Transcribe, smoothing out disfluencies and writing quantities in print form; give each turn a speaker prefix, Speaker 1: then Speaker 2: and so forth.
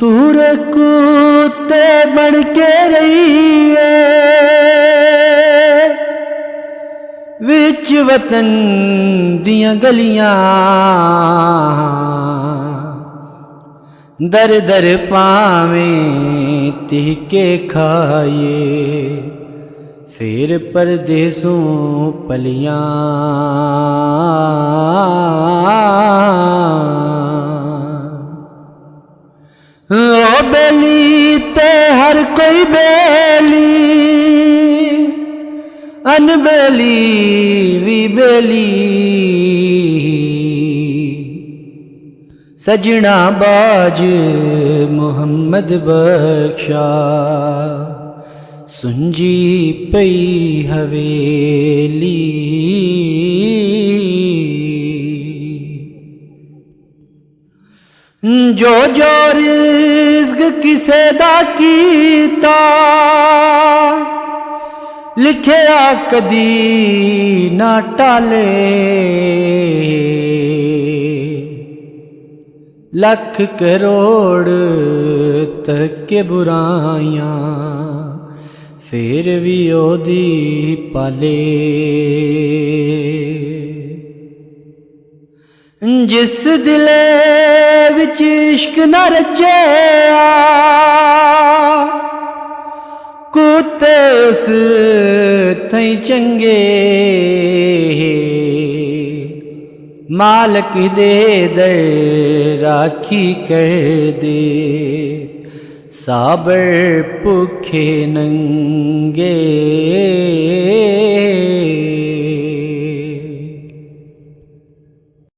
Speaker 1: तूर कुत्ते बन के रही है विच वतन दियां गलियां, दर दर पावें तिहके खाए फिर परदेसों पलियां। ओ बेली ते हर कोई बेली, अनबेली भी बेली, सजना बाज मोहम्मद बख्शा सुंजी पई हवेली। जो जो रिज़्क़ किसे दा कीता लिखिया कदी ना टाले, लख करोड़ तक के बुराइयां फिर भी ओदी पाले। जिस दिले विच इश्क न रचेया कुत्ते उस थई चंगे, मालक दे दर राखी कर दे साबर भुखे नंगे।